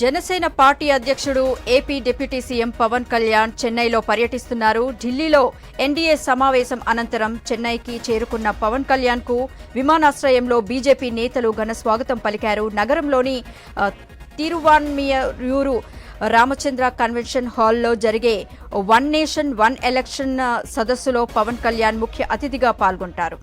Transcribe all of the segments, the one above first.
Janasena party అధ్యక్షుడు AP deputy CM Pawan Kalyan చెన్నైలో పర్యటిస్తున్నారు. ఢిల్లీలో ఎన్డీఏ సమావేశం అనంతరం చెన్నైకి చేరుకున్న పవన్ కళ్యాణ్ కు విమానాశ్రయంలో బీజేపీ నేతలు ఘన స్వాగతం పలికారు. నగరంలోని తిరువాన్మియూరు రామచంద్ర కన్వెన్షన్ హాల్లో జరిగే వన్ నేషన్ వన్ ఎలక్షన్ సదస్సులో పవన్ కళ్యాణ్ ముఖ్య అతిథిగా పాల్గొంటారు.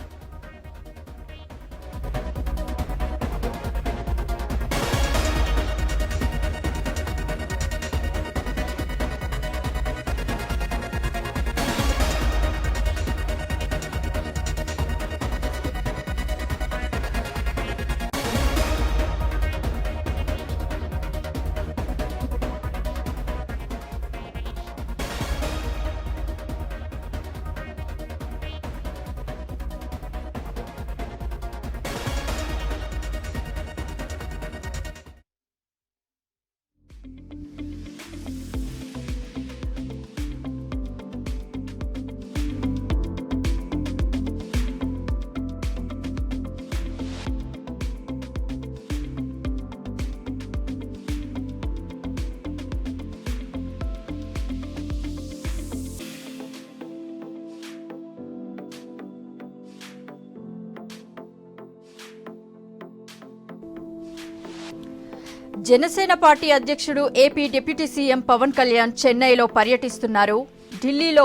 జనసేన పార్టీ అధ్యక్షుడు AP deputy CM Pawan Kalyan చెన్నైలో పర్యటిస్తున్నారు. ఢిల్లీలో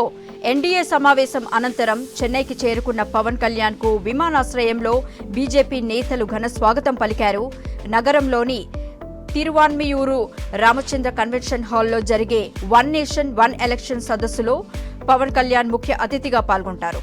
ఎన్డీఏ సమావేశం అనంతరం చెన్నైకి చేరుకున్న పవన్ కళ్యాణ్ కు విమానాశ్రయంలో బీజేపీ నేతలు ఘన స్వాగతం పలికారు. నగరంలోని తిరువాన్మియూరు రామచంద్ర కన్వెన్షన్ హాల్లో జరిగే వన్ నేషన్ వన్ ఎలక్షన్ సదస్సులో పవన్ కళ్యాణ్ ముఖ్య అతిథిగా పాల్గొంటారు.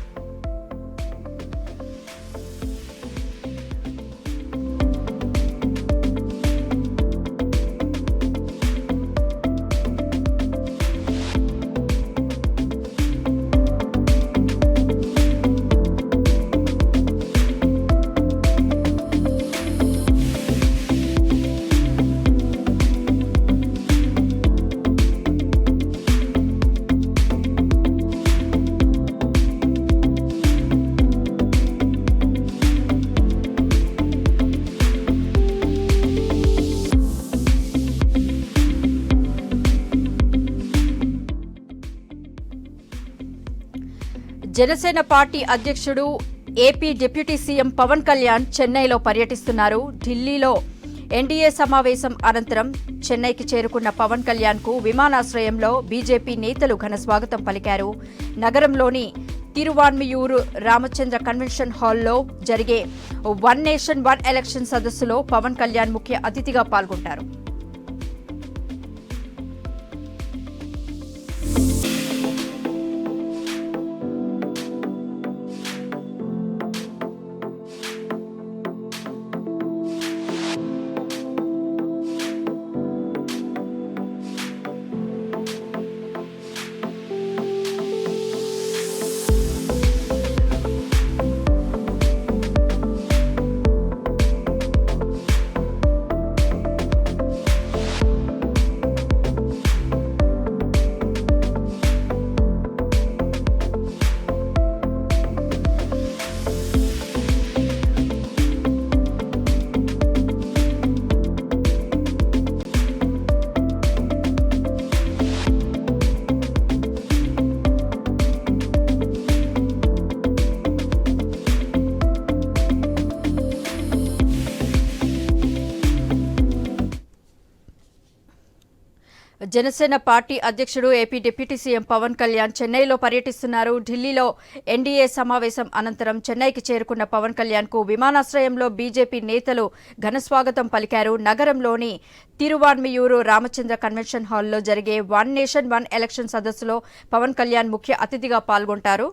జనసేన పార్టీ అధ్యక్షుడు AP deputy CM Pawan Kalyan చెన్నైలో పర్యటిస్తున్నారు. ఢిల్లీలో ఎన్డీఏ సమావేశం అనంతరం చెన్నైకి చేరుకున్న పవన్ కళ్యాణ్ కు విమానాశ్రయంలో బీజేపీ నేతలు ఘన స్వాగతం పలికారు. నగరంలోని తిరువాన్మియూరు రామచంద్ర కన్వెన్షన్ హాల్లో జరిగే వన్ నేషన్ వన్ ఎలక్షన్ సదస్సులో పవన్ కళ్యాణ్ ముఖ్య అతిథిగా పాల్గొంటారు. జనసేన పార్టీ అధ్యక్షుడు AP deputy CM Pawan Kalyan చెన్నైలో పర్యటిస్తున్నారు. ఢిల్లీలో ఎన్డీఏ సమావేశం అనంతరం చెన్నైకి చేరుకున్న పవన్ కళ్యాణ్ కు విమానాశ్రయంలో బీజేపీ నేతలు ఘన స్వాగతం పలికారు. నగరంలోని తిరువాన్మియూరు రామచంద్ర కన్వెన్షన్ హాల్లో జరిగే వన్ నేషన్ వన్ ఎలక్షన్ సదస్సులో పవన్ కళ్యాణ్ ముఖ్య అతిథిగా పాల్గొంటారు.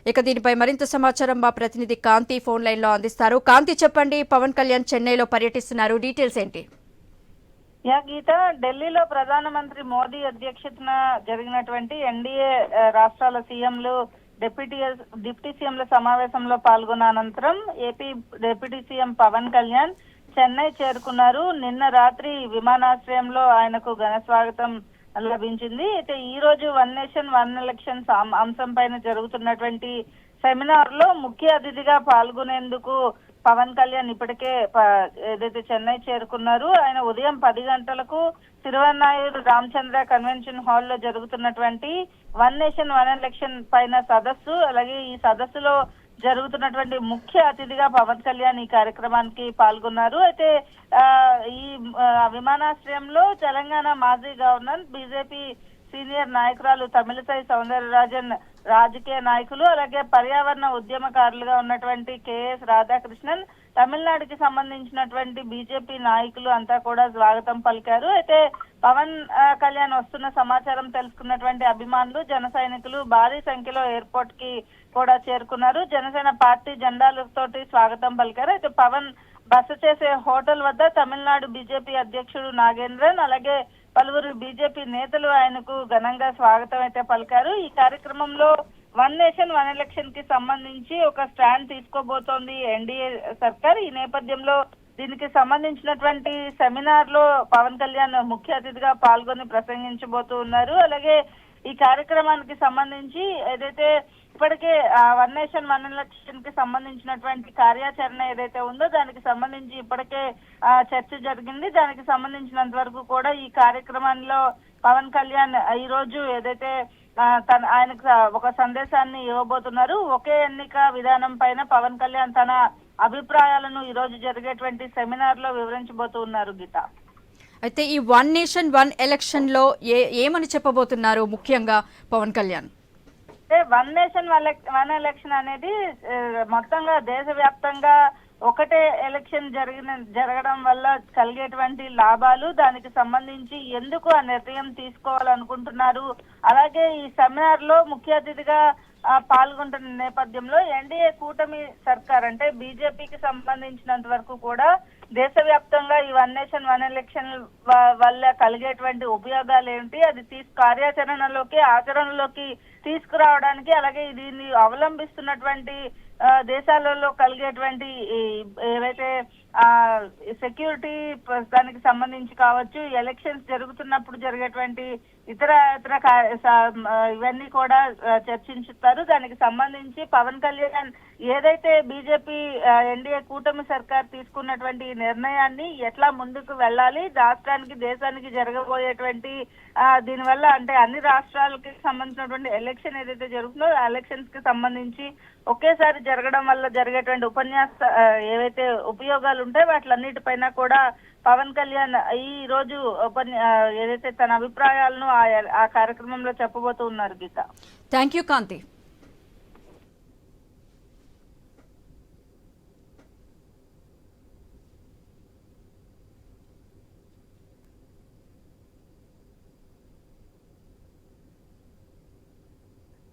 ఇక దీనిపై మరింత సమాచారం మా ప్రతినిధి కాంతి ఫోన్ లైన్ లో అందిస్తారు. కాంతి, చెప్పండి, పవన్ కళ్యాణ్ చెన్నైలో పర్యటిస్తున్నారు, డీటెయిల్స్ ఏంటి? గీత, ఢిల్లీలో ప్రధానమంత్రి మోదీ అధ్యక్షతన జరిగినటువంటి ఎన్డీఏ రాష్ట్రాల సీఎంలు డిప్యూటీ సీఎంల సమావేశంలో పాల్గొన్న అనంతరం AP deputy CM Pawan Kalyan Chennai చేరుకున్నారు. నిన్న రాత్రి విమానాశ్రయంలో ఆయనకు ఘన స్వాగతం లభించింది. అయితే ఈ రోజు వన్ నేషన్ వన్ ఎలక్షన్స్ అంశం పైన జరుగుతున్నటువంటి సెమినార్ లో ముఖ్య అతిథిగా పాల్గొనేందుకు పవన్ కళ్యాణ్ ఇప్పటికే ఏదైతే చెన్నై చేరుకున్నారు. ఆయన ఉదయం 10 గంటలకు తిరువన్నాయూరు రామచంద్ర కన్వెన్షన్ హాల్లో జరుగుతున్నటువంటి వన్ నేషన్ వన్ ఎలక్షన్ పైన సదస్సు, అలాగే ఈ సదస్సులో జరుగుతున్నటువంటి ముఖ్య అతిథిగా పవన్ కళ్యాణ్ ఈ కార్యక్రమానికి పాల్గొన్నారు. అయితే ఈ విమానాశ్రయంలో తెలంగాణ మాజీ గవర్నర్, బీజేపీ సీనియర్ నాయకురాలు తమిళసై సౌందరరాజన్, రాజకీయ నాయకులు, అలాగే పర్యావరణ ఉద్యమకారులుగా ఉన్నటువంటి కేఎస్ రాధాకృష్ణన్, తమిళనాడుకి సంబంధించినటువంటి బీజేపీ నాయకులు అంతా కూడా స్వాగతం పలికారు. అయితే పవన్ కళ్యాణ్ వస్తున్న సమాచారం తెలుసుకున్నటువంటి అభిమానులు, జన సైనికులు భారీ సంఖ్యలో ఎయిర్పోర్ట్ కి కూడా చేరుకున్నారు. జనసేన పార్టీ జెండాలతోటి స్వాగతం పలికారు. అయితే పవన్ బస చేసే హోటల్ వద్ద తమిళనాడు బీజేపీ అధ్యక్షుడు నాగేంద్రన్, అలాగే పలువురు బీజేపీ నేతలు ఆయనకు ఘనంగా స్వాగతం అయితే పలికారు. ఈ కార్యక్రమంలో వన్ నేషన్ వన్ ఎలక్షన్ కి సంబంధించి ఒక స్టాండ్ తీసుకోబోతోంది ఎన్డీఏ సర్కార్. ఈ నేపథ్యంలో దీనికి సంబంధించినటువంటి సెమినార్ లో పవన్ కళ్యాణ్ ముఖ్య అతిథిగా పాల్గొని ప్రసంగించబోతూ ఉన్నారు. అలాగే ఈ కార్యక్రమానికి సంబంధించి ఏదైతే ఇప్పటికే వన్ నేషన్ వన్ ఎలక్షన్ కి సంబంధించినటువంటి కార్యాచరణ ఏదైతే ఉందో దానికి సంబంధించి ఇప్పటికే చర్చ జరిగింది. దానికి సంబంధించినంత వరకు కూడా ఈ కార్యక్రమంలో పవన్ కళ్యాణ్ ఈ రోజు ఏదైతే ఆయనకు ఒక సందేశాన్ని ఇవ్వబోతున్నారు. ఒకే ఎన్నిక విధానం పైన పవన్ కళ్యాణ్ తన అభిప్రాయాలను ఈ రోజు జరిగేటువంటి సెమినార్ లో వివరించబోతూ ఉన్నారు. గీత, అయితే ఈ వన్ నేషన్ వన్ ఎలక్షన్ లో ఏమని చెప్పబోతున్నారు ముఖ్యంగా Pawan Kalyan? One nation one election అనేది మొత్తంగా దేశవ్యాప్తంగా ఒకటే ఎలక్షన్ జరగడం వల్ల కలిగేటువంటి లాభాలు, దానికి సంబంధించి ఎందుకు ఆ నిర్ణయం తీసుకోవాలనుకుంటున్నారు, అలాగే ఈ సెమినార్ లో ముఖ్య అతిథిగా పాల్గొంటున్న నేపథ్యంలో ఎన్డీఏ కూటమి సర్కార్ అంటే బీజేపీకి సంబంధించినంత వరకు కూడా దేశవ్యాప్తంగా ఈ వన్ నేషన్ వన్ ఎలక్షన్ వల్ల కలిగేటువంటి ఉపయోగాలు ఏంటి, అది కార్యాచరణలోకి ఆచరణలోకి తీసుకురావడానికి, అలాగే దీన్ని అవలంబిస్తున్నటువంటి దేశాలలో కలిగేటువంటి ఏవైతే సెక్యూరిటీ దానికి సంబంధించి కావచ్చు, ఎలక్షన్స్ జరుగుతున్నప్పుడు జరిగేటువంటి ఇతర ఇవన్నీ కూడా చర్చించుతారు. దానికి సంబంధించి పవన్ కళ్యాణ్ ఏదైతే బీజేపీ ఎన్డీఏ కూటమి సర్కార్ తీసుకున్నటువంటి నిర్ణయాన్ని ఎట్లా ముందుకు వెళ్ళాలి, రాష్ట్రానికి దేశానికి జరగబోయేటువంటి దీనివల్ల అంటే అన్ని రాష్ట్రాలకి సంబంధించినటువంటి ఎలక్షన్ ఏదైతే జరుగుతుందో ఆ ఎలక్షన్స్ కి సంబంధించి ఒకేసారి జరగడం వల్ల జరిగేటువంటి ఏవైతే ఉపయోగాలు ఉంటాయో వాటిలన్నిటిపైన కూడా పవన్ కళ్యాణ్ ఈ రోజు ఏదైతే తన అభిప్రాయాలను ఆ కార్యక్రమంలో చెప్పబోతూ ఉన్నారు. గీత, థ్యాంక్ యూ కాంతి.